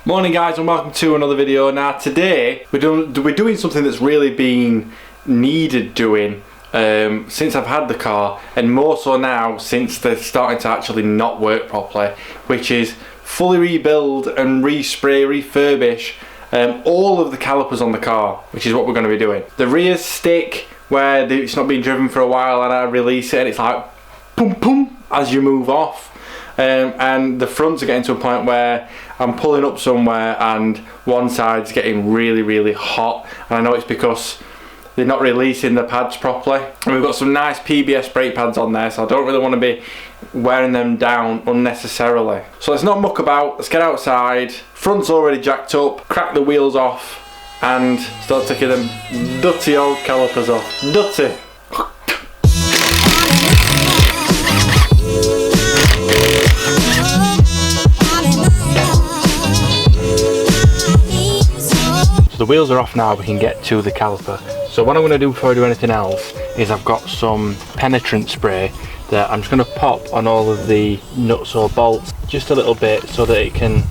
Morning guys and welcome to another video. Now today we're doing something that's really been needed doing since I've had the car, and more so now since they're starting to actually not work properly, which is fully rebuild and refurbish all of the calipers on the car, which is what we're going to be doing. The rears stick where it's not been driven for a while and I release it and it's like boom boom as you move off. And the fronts are getting to a point where I'm pulling up somewhere and one side's getting really hot, and I know it's because they're not releasing the pads properly. And we've got some nice PBS brake pads on there, so I don't really want to be wearing them down unnecessarily. So let's not muck about, let's get outside. Front's already jacked up, crack the wheels off and start taking them dirty old calipers off. Dirty! The wheels are off now, we can get to the caliper. So what I'm going to do before I do anything else is I've got some penetrant spray that I'm just going to pop on all of the nuts or bolts just a little bit so that it can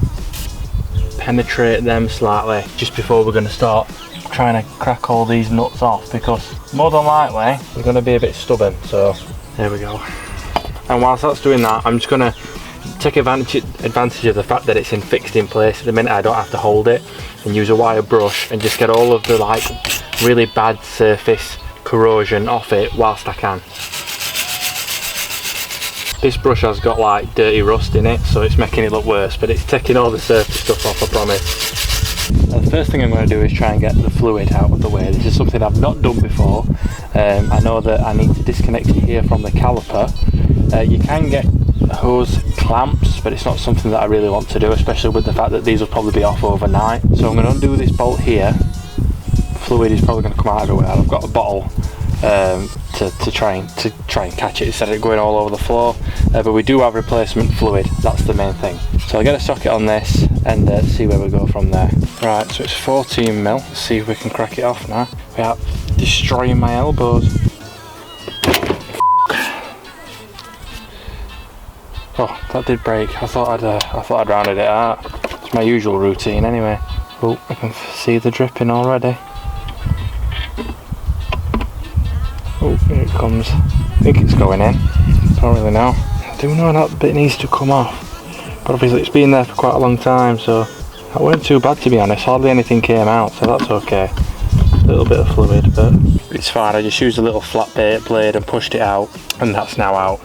penetrate them slightly just before we're going to start trying to crack all these nuts off, because more than likely we're going to be a bit stubborn. So there we go. And whilst that's doing that, I'm just going to take advantage of the fact that it's fixed in place at the minute. I don't have to hold it, and use a wire brush and just get all of the like really bad surface corrosion off it whilst I can. This brush has got like dirty rust in it, so it's making it look worse, but it's taking all the surface stuff off, I promise. Now, the first thing I'm going to do is try and get the fluid out of the way. This is something I've not done before. I know that I need to disconnect it here from the caliper. You can get hose clamps, but it's not something that I really want to do, especially with the fact that these will probably be off overnight. So I'm going to undo this bolt here. Fluid is probably going to come out everywhere. I've got a bottle to try and catch it instead of going all over the floor, but we do have replacement fluid. That's the main thing. So I'll get a socket on this and see where we go from there. Right, so it's 14 mil. Let's see if we can crack it off now without destroying my elbows. Oh, that did break. I thought I'd rounded it out. It's my usual routine anyway. Oh, I can see the dripping already. Oh, here it comes. I think it's going in. Don't really know. I do know that bit needs to come off, but obviously it's been there for quite a long time, so that weren't too bad to be honest. Hardly anything came out, so that's okay. A little bit of fluid, but it's fine. I just used a little flat blade and pushed it out, and that's now out.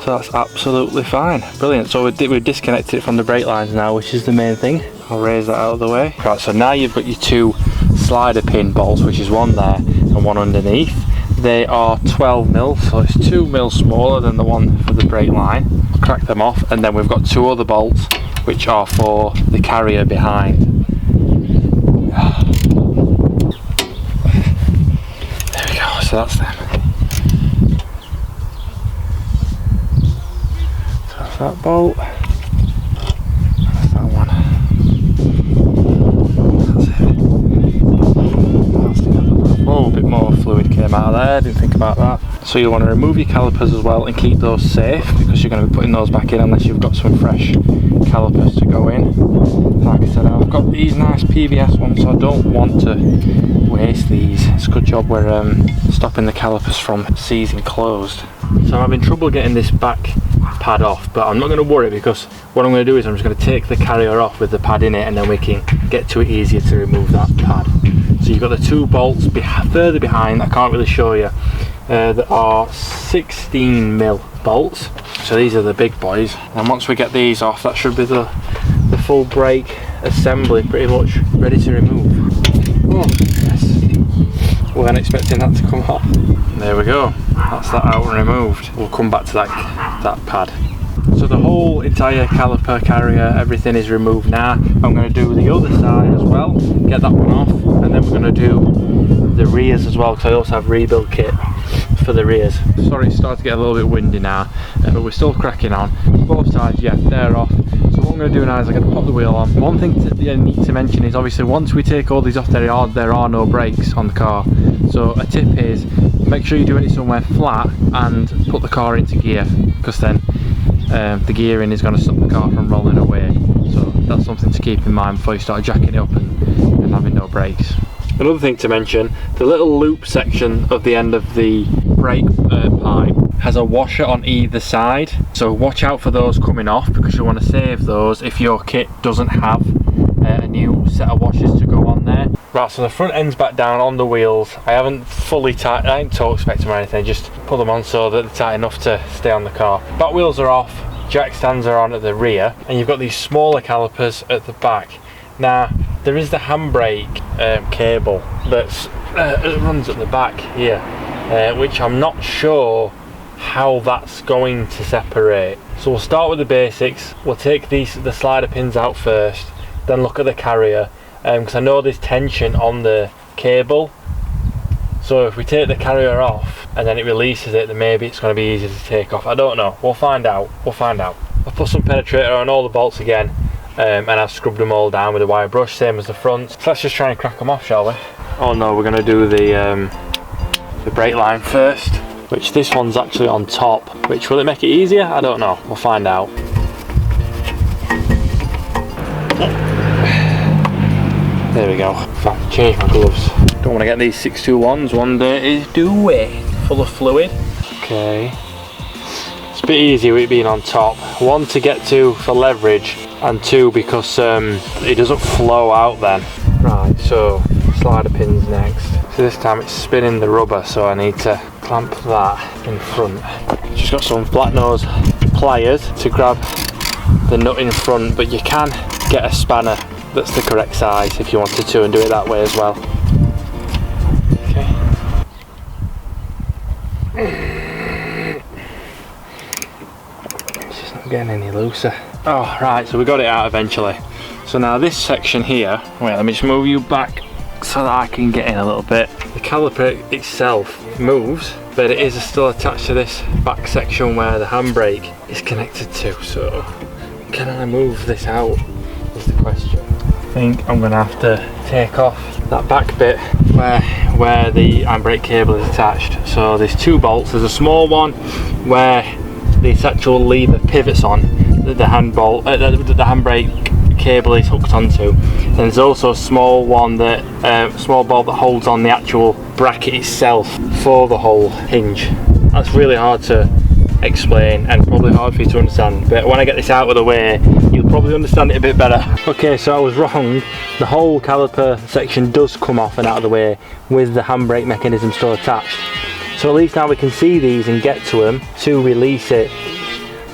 So that's absolutely fine. Brilliant. So we've disconnected it from the brake lines now, which is the main thing. I'll raise that out of the way. Right, so now you've got your two slider pin bolts, which is one there and one underneath. They are 12 mil, so it's 2 mil smaller than the one for the brake line. Crack them off, and then we've got two other bolts which are for the carrier behind. There we go, so that's them. That bolt, that's that one, that's it. Oh, a bit more fluid came out of there, didn't think about that. So you want to remove your calipers as well and keep those safe, because you're going to be putting those back in unless you've got some fresh calipers to go in. Like I said, I've got these nice PBS ones, so I don't want to waste these. It's a good job we're stopping the calipers from seizing closed. So I'm having trouble getting this back pad off, but I'm not going to worry, because what I'm going to do is I'm just going to take the carrier off with the pad in it, and then we can get to it easier to remove that pad. So you've got the two bolts further behind, I can't really show you, that are 16 mil bolts. So these are the big boys, and once we get these off, that should be the full brake assembly pretty much ready to remove. Oh yes, weren't expecting that to come off. There we go, that's that out and removed. We'll come back to that pad. So the whole entire caliper carrier, everything is removed now. I'm going to do the other side as well, get that one off, and then we're going to do the rears as well, because I also have rebuild kit for the rears. Sorry, it's starting to get a little bit windy now, but we're still cracking on. Both sides, yeah, they're off. So what I'm going to do now is I'm going to pop the wheel on. One thing I need to mention is obviously once we take all these off, there are no brakes on the car. So a tip is make sure you're doing it somewhere flat and put the car into gear, because then the gearing is going to stop the car from rolling away. So that's something to keep in mind before you start jacking it up and having no brakes. Another thing to mention, the little loop section of the end of the brake pipe has a washer on either side, so watch out for those coming off because you want to save those if your kit doesn't have a new set of washers to go on there. Right, so the front end's back down on the wheels. I haven't fully tightened, I ain't torque spec'd them or anything, just put them on so that they're tight enough to stay on the car. Back wheels are off, jack stands are on at the rear, and you've got these smaller calipers at the back. Now, there is the handbrake cable that runs at the back here, which I'm not sure how that's going to separate. So we'll start with the basics. We'll take the slider pins out first, then look at the carrier, because I know there's tension on the cable. So if we take the carrier off and then it releases it, then maybe it's going to be easier to take off. I don't know. We'll find out. I've put some penetrator on all the bolts again, and I've scrubbed them all down with a wire brush, same as the front. So let's just try and crack them off, shall we? Oh no, we're going to do the brake line first, which this one's actually on top. Which, will it make it easier? I don't know. We'll find out. There we go. I have to change my gloves. Don't want to get these 621s one day is do it. Full of fluid. Okay. It's a bit easier with it being on top. One, to get to for leverage, and two, because it doesn't flow out then. Right, so slider pins next. So this time it's spinning the rubber, so I need to clamp that in front. Just got some flat nose pliers to grab the nut in front, but you can get a spanner that's the correct size if you wanted to and do it that way as well. Okay. It's just not getting any looser. Oh right, so we got it out eventually. So now this section here, wait, let me just move you back so that I can get in a little bit. The caliper itself moves, but it is still attached to this back section where the handbrake is connected to. So can I move this out is the question. I think I'm going to have to take off that back bit where the handbrake cable is attached. So there's two bolts. There's a small one where this actual lever pivots on the handbrake cable is hooked onto. And there's also a small one that small bolt that holds on the actual bracket itself for the whole hinge. That's really hard to explain and probably hard for you to understand, but when I get this out of the way you'll probably understand it a bit better. Okay, so I was wrong. The whole caliper section does come off and out of the way with the handbrake mechanism still attached. So at least now we can see these and get to them to release it.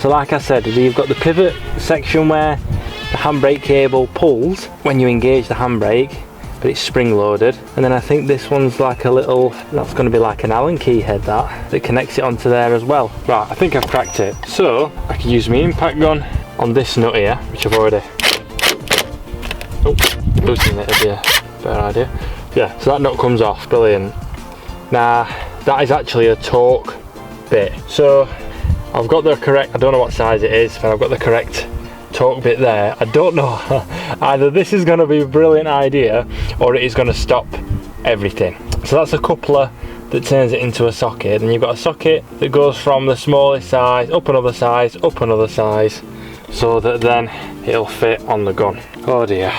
So like I said, you've got the pivot section where the handbrake cable pulls when you engage the handbrake, but it's spring loaded, and then I think this one's like a little, that's going to be like an Allen key head that connects it onto there as well. Right, I think I've cracked it. So I can use my impact gun on this nut here, which I've already, loosening it would be a better idea. Yeah, so that nut comes off, brilliant. Now that is actually a torque bit, so I've got the correct, I don't know what size it is, but I've got the correct torque bit there. I don't know, either this is going to be a brilliant idea or it is going to stop everything. So that's a coupler that turns it into a socket, and you've got a socket that goes from the smallest size up another size up another size, so that then it'll fit on the gun. Oh dear,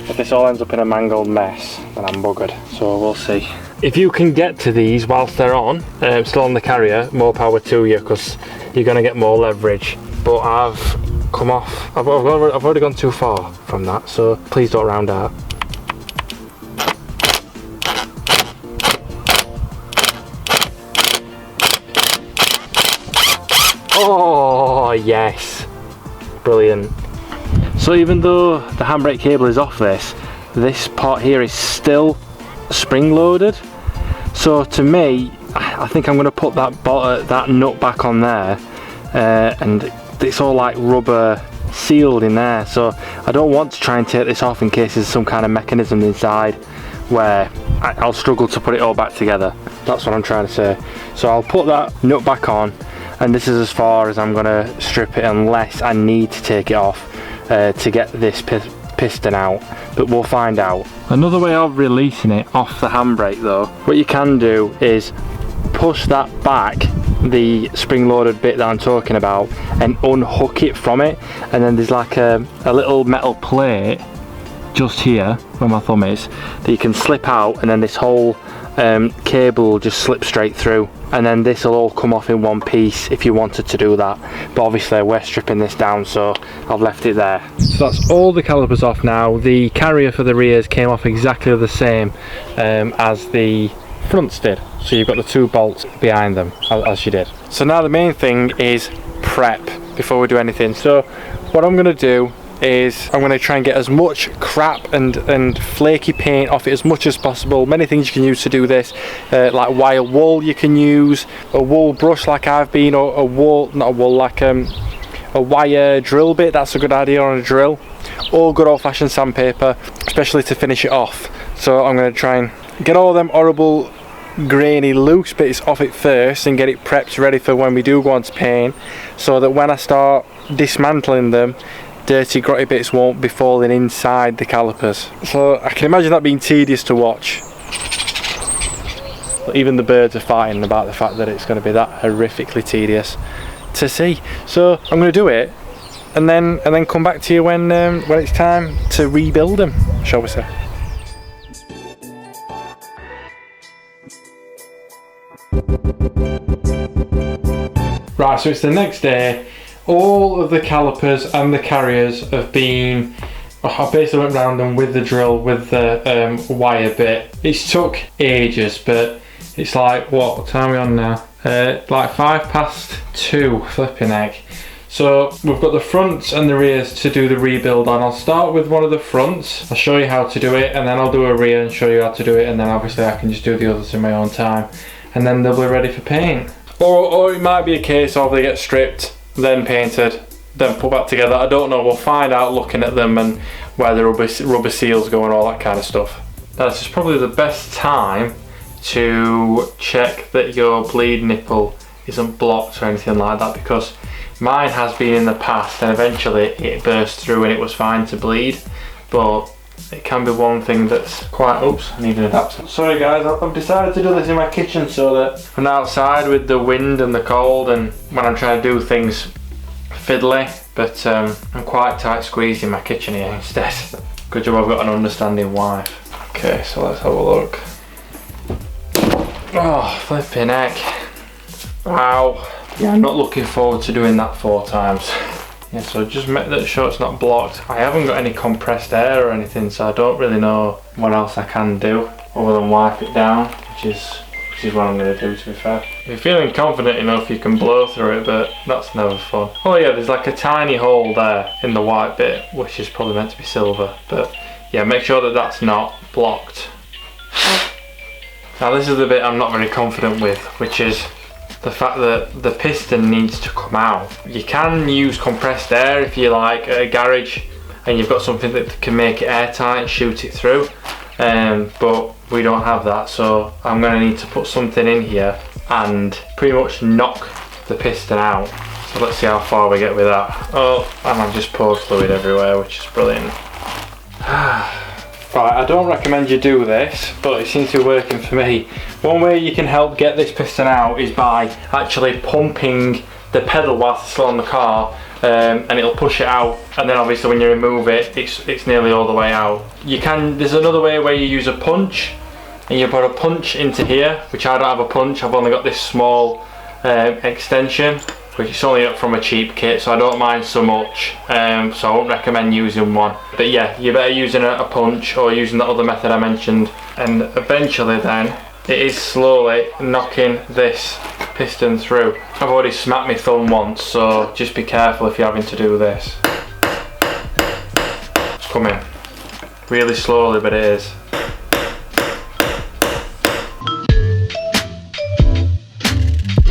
if this all ends up in a mangled mess then I'm buggered, so we'll see. If you can get to these whilst they're on, still on the carrier, more power to you, because you're going to get more leverage. But I've come off, I've already gone too far from that, so please don't round out. Oh yes, brilliant. So even though the handbrake cable is off this part here is still spring loaded. So to me, I think I'm going to put that nut back on there, and it's all like rubber sealed in there, so I don't want to try and take this off in case there's some kind of mechanism inside where I'll struggle to put it all back together. That's what I'm trying to say. So I'll put that nut back on, and this is as far as I'm going to strip it unless I need to take it off to get this piston out, but we'll find out. Another way of releasing it off the handbrake though, what you can do is push that back the spring-loaded bit that I'm talking about and unhook it from it, and then there's like a little metal plate just here where my thumb is that you can slip out, and then this whole cable will just slip straight through, and then this will all come off in one piece if you wanted to do that. But obviously we're stripping this down, so I've left it there. So that's all the calipers off now. The carrier for the rears came off exactly the same as the fronts did, so you've got the 2 bolts behind them as you did. So now the main thing is prep before we do anything. So what I'm going to do is I'm going to try and get as much crap and flaky paint off it as much as possible. Many things you can use to do this, like wire wool you can use, a wool brush like I've been, or a wool, not a wool, like a wire drill bit, that's a good idea on a drill, or good old-fashioned sandpaper, especially to finish it off. So I'm going to try and get all them horrible grainy loose bits off it first and get it prepped ready for when we do go on to paint, so that when I start dismantling them, dirty grotty bits won't be falling inside the calipers. So I can imagine that being tedious to watch. But even the birds are fighting about the fact that it's going to be that horrifically tedious to see. So I'm going to do it and then come back to you when it's time to rebuild them, shall we say. Right, so it's the next day. All of the calipers and the carriers have been, I basically went round them with the drill, with the wire bit. It's took ages, but it's like, what time are we on now? Like 2:05, flipping heck. So we've got the fronts and the rears to do the rebuild on. I'll start with one of the fronts, I'll show you how to do it, and then I'll do a rear and show you how to do it, and then obviously I can just do the others in my own time, and then they'll be ready for paint. Or it might be a case of they get stripped, then painted, then put back together. I don't know, we'll find out looking at them and where the rubber seals go and all that kind of stuff. This is probably the best time to check that your bleed nipple isn't blocked or anything like that, because mine has been in the past and eventually it burst through and it was fine to bleed, but it can be one thing that's quite, oops, I need an adapter. Sorry guys, I've decided to do this in my kitchen so that when I'm outside with the wind and the cold and when I'm trying to do things fiddly, but I'm quite tight squeezed in my kitchen here instead. Good job I've got an understanding wife. Okay, so let's have a look. Oh, flipping heck. Wow. Yeah, I'm not looking forward to doing that 4 times. Yeah, so just make sure it's not blocked. I haven't got any compressed air or anything, so I don't really know what else I can do other than wipe it down, which is what I'm going to do, to be fair. If you're feeling confident enough you can blow through it, but that's never fun. Oh yeah, there's like a tiny hole there in the white bit, which is probably meant to be silver, but yeah, make sure that that's not blocked. Now this is the bit I'm not very confident with, which is the fact that the piston needs to come out. You can use compressed air if you like at a garage and you've got something that can make it airtight and shoot it through, but we don't have that, so I'm going to need to put something in here and pretty much knock the piston out. So let's see how far we get with that. Oh, and I've just poured fluid everywhere, which is brilliant. Right, I don't recommend you do this, but it seems to be working for me. One way you can help get this piston out is by actually pumping the pedal whilst it's still on the car, and it'll push it out, and then obviously when you remove it, it's nearly all the way out. There's another way where you use a punch, and you put a punch into here, which I don't have a punch, I've only got this small extension, which is only up from a cheap kit, so I don't mind so much, so I won't recommend using one. But yeah, you're better using a punch or using the other method I mentioned, and eventually then it is slowly knocking this piston through. I've already smacked my thumb once, so just be careful if you're having to do this. It's coming really slowly, but it is.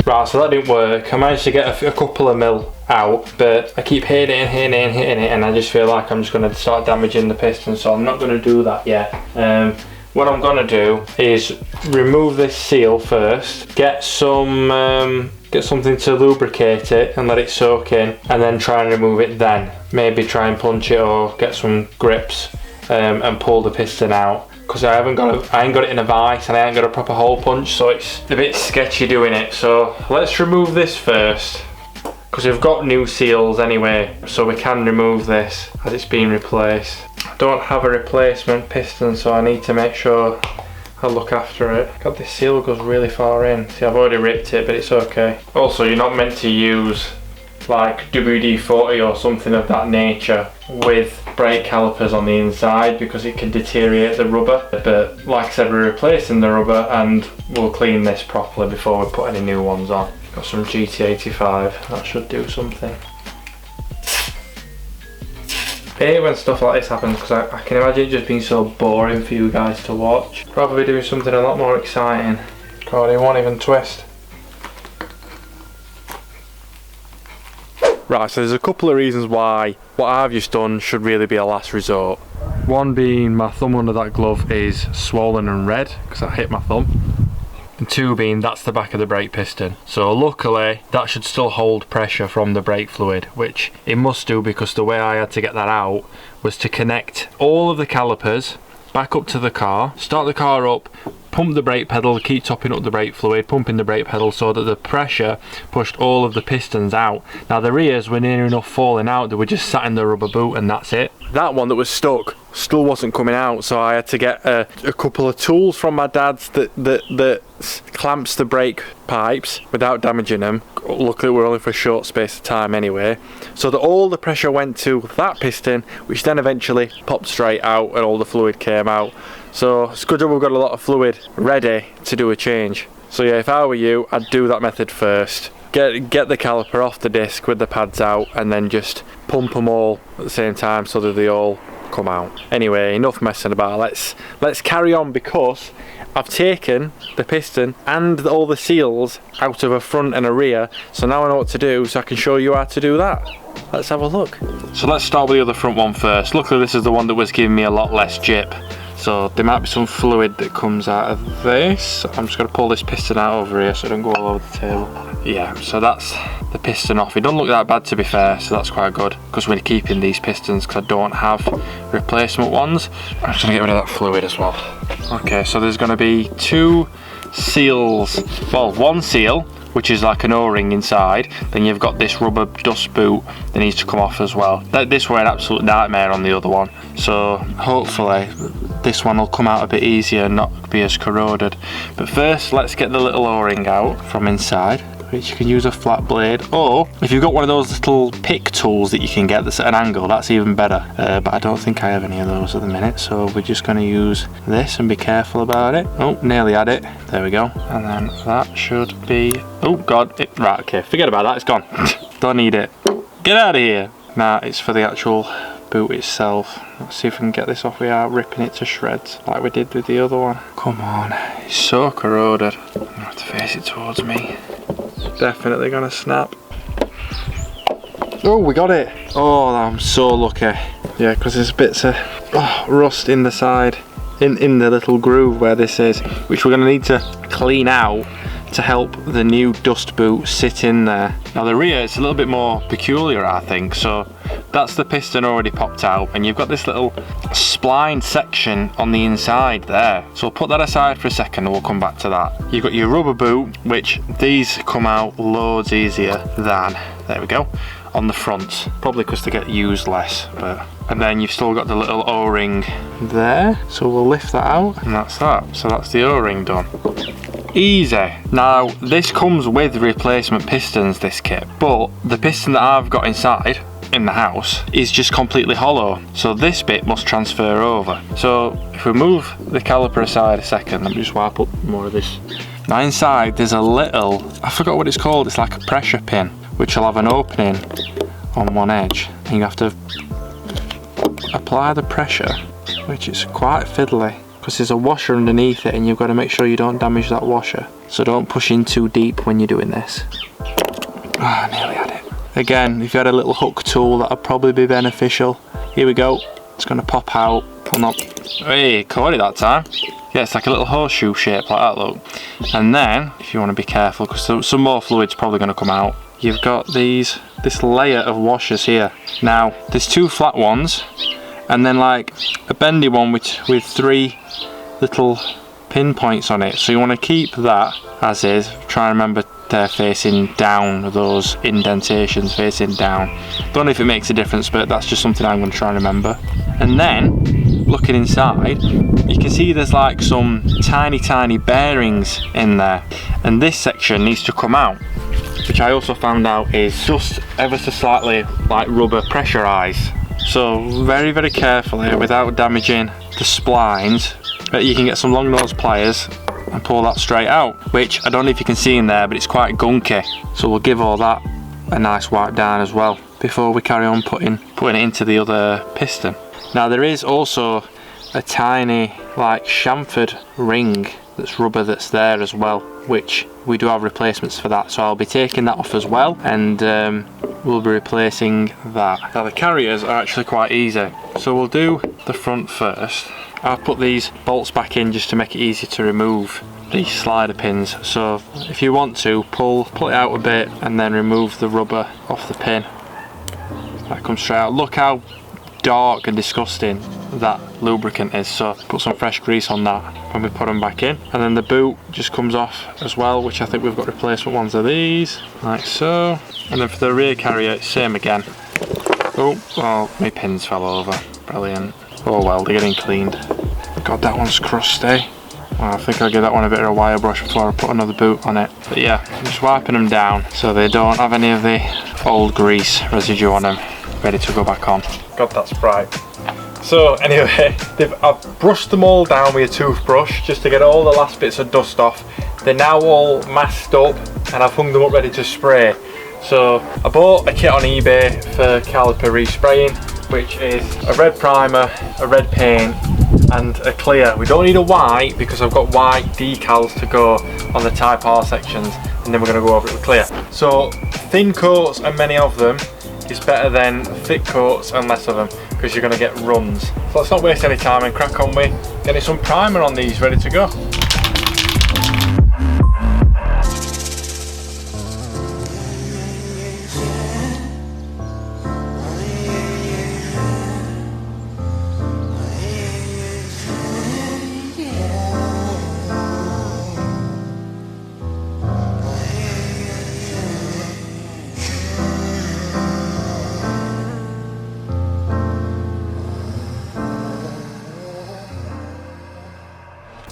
Right, so that didn't work. I managed to get a couple of mil out, but I keep hitting it and hitting it, and I just feel like I'm just going to start damaging the piston, so I'm not going to do that yet. What I'm going to do is remove this seal first, get something to lubricate it and let it soak in, and then try and remove it then. Maybe try and punch it or get some grips and pull the piston out. because I ain't got it in a vise and I ain't got a proper hole punch, so it's a bit sketchy doing it. So let's remove this first, because we've got new seals anyway, so we can remove this as it's being replaced. I don't have a replacement piston, so I need to make sure I look after it. God, this seal goes really far in. See, I've already ripped it, but it's okay. Also, you're not meant to use like WD-40 or something of that nature with brake calipers on the inside, because it can deteriorate the rubber. But like I said, we're replacing the rubber and we'll clean this properly before we put any new ones on. Got some GT85, that should do something. I hate when stuff like this happens, because I can imagine it just being so boring for you guys to watch. Probably doing something a lot more exciting. God, it won't even twist. Right, so there's a couple of reasons why what I've just done should really be a last resort. One being my thumb under that glove is swollen and red because I hit my thumb. And two being that's the back of the brake piston. So luckily that should still hold pressure from the brake fluid, which it must do, because the way I had to get that out was to connect all of the calipers back up to the car, start the car up, pump the brake pedal, keep topping up the brake fluid, pumping the brake pedal, so that the pressure pushed all of the pistons out. Now the rears were near enough falling out, they were just sat in the rubber boot and that's it. That one that was stuck still wasn't coming out, so I had to get a couple of tools from my dad's that clamps the brake pipes without damaging them. Luckily we're only for a short space of time anyway, so that all the pressure went to that piston, which then eventually popped straight out and all the fluid came out. So it's good that we've got a lot of fluid ready to do a change. So yeah, if I were you, I'd do that method first. Get the caliper off the disc with the pads out, and then just pump them all at the same time so that they all come out. Anyway, enough messing about. Let's carry on, because I've taken the piston and all the seals out of a front and a rear, so now I know what to do, so I can show you how to do that. Let's have a look. So let's start with the other front one first. Luckily this is the one that was giving me a lot less jip. So there might be some fluid that comes out of this. I'm just going to pull this piston out over here so it don't go all over the table. Yeah, so that's the piston off. It doesn't look that bad, to be fair, so that's quite good, because we're keeping these pistons because I don't have replacement ones. I'm just going to get rid of that fluid as well. Okay, so there's going to be two seals. Well, one seal, which is like an O-ring inside, then you've got this rubber dust boot that needs to come off as well. This were an absolute nightmare on the other one, so hopefully this one will come out a bit easier and not be as corroded. But first let's get the little O-ring out from inside, which you can use a flat blade, or if you've got one of those little pick tools that you can get that's at an angle, that's even better. But I don't think I have any of those at the minute, so we're just going to use this and be careful about it. Oh, nearly had it. There we go. And then that should be, oh god, right, okay, forget about that, it's gone. Don't need it. Get out of here. Nah, it's for the actual boot itself. Let's see if we can get this off without ripping it to shreds like we did with the other one. Come on, it's so corroded. I'm going to have to face it towards me. Definitely gonna snap. Oh, we got it. Oh, I'm so lucky. Yeah, because there's bits of rust in the side, in the little groove where this is, which we're gonna need to clean out to help the new dust boot sit in there. Now the rear is a little bit more peculiar, I think. So that's the piston already popped out, and you've got this little spline section on the inside there. So we'll put that aside for a second and we'll come back to that. You've got your rubber boot, which these come out loads easier than, there we go, on the front, probably because they get used less. And then you've still got the little O-ring there, so we'll lift that out, and that's that. So that's the O-ring done. Easy. Now this comes with replacement pistons, this kit, but the piston that I've got inside in the house is just completely hollow, so this bit must transfer over. So if we move the caliper aside a second, let me just wipe up more of this. Now inside there's a little, I forgot what it's called, it's like a pressure pin, which will have an opening on one edge, and you have to apply the pressure, which is quite fiddly because there's a washer underneath it, and you've got to make sure you don't damage that washer, so don't push in too deep when you're doing this. I nearly had it. Again, if you had a little hook tool, that would probably be beneficial. Here we go, it's going to pop out. Pull up. Hey, caught it that time. Yeah, it's like a little horseshoe shape like that, look. And then, if you want to be careful, because some more fluid's probably going to come out, you've got this layer of washers here. Now, there's two flat ones, and then like a bendy one with three little pinpoints on it, so you want to keep that as is. Try and remember they're facing down, those indentations facing down. Don't know if it makes a difference, but that's just something I'm going to try and remember. And then looking inside, you can see there's like some tiny bearings in there, and this section needs to come out, which I also found out is just ever so slightly like rubber pressurized. So very carefully, without damaging the splines, you can get some long nose pliers and pull that straight out, which I don't know if you can see in there, but it's quite gunky. So we'll give all that a nice wipe down as well before we carry on putting it into the other piston. Now there is also a tiny like chamfered ring that's rubber that's there as well, which we do have replacements for that, so I'll be taking that off as well, and we'll be replacing that. Now the carriers are actually quite easy, so we'll do the front first. I've put these bolts back in just to make it easy to remove these slider pins, so if you want to pull it out a bit and then remove the rubber off the pin, that comes straight out. Look how dark and disgusting that lubricant is, so put some fresh grease on that when we put them back in. And then the boot just comes off as well, which I think we've got replacement ones of these, like so. And then for the rear carrier, same again. Oh, well, my pins fell over. Brilliant. Oh well, they're getting cleaned. God, that one's crusty. Well, I think I'll give that one a bit of a wire brush before I put another boot on it. But yeah, I'm just wiping them down so they don't have any of the old grease residue on them, ready to go back on. God, that's bright. So anyway, I've brushed them all down with a toothbrush just to get all the last bits of dust off. They're now all masked up and I've hung them up ready to spray. So I bought a kit on eBay for caliper respraying, which is a red primer, a red paint and a clear. We don't need a white because I've got white decals to go on the Type R sections, and then we're going to go over it with clear. So thin coats and many of them is better than thick coats and less of them, because you're going to get runs. So let's not waste any time and crack on with getting some primer on these ready to go.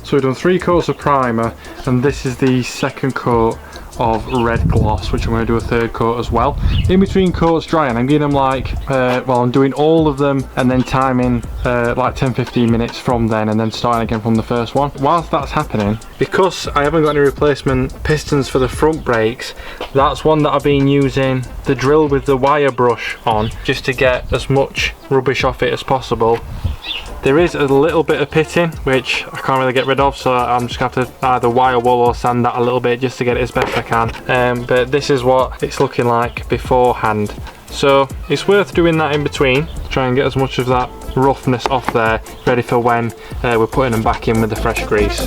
So we've done 3 coats of primer, and this is the second coat of red gloss, which I'm going to do a third coat as well. In between coats drying, I'm giving them like, well, I'm doing all of them and then timing like 10-15 minutes from then, and then starting again from the first one. Whilst that's happening, because I haven't got any replacement pistons for the front brakes, that's one that I've been using the drill with the wire brush on, just to get as much rubbish off it as possible. There is a little bit of pitting which I can't really get rid of, so I'm just going to have to either wire wool or sand that a little bit just to get it as best I can. But this is what it's looking like beforehand. So it's worth doing that in between, try and get as much of that roughness off there, ready for when we're putting them back in with the fresh grease.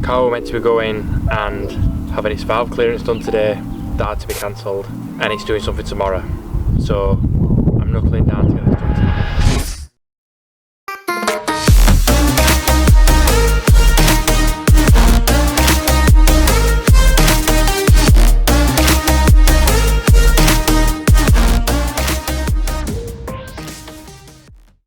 Car were meant to be going and having its valve clearance done today. That had to be cancelled, and it's doing something tomorrow. So I'm knuckling down to get this done tonight.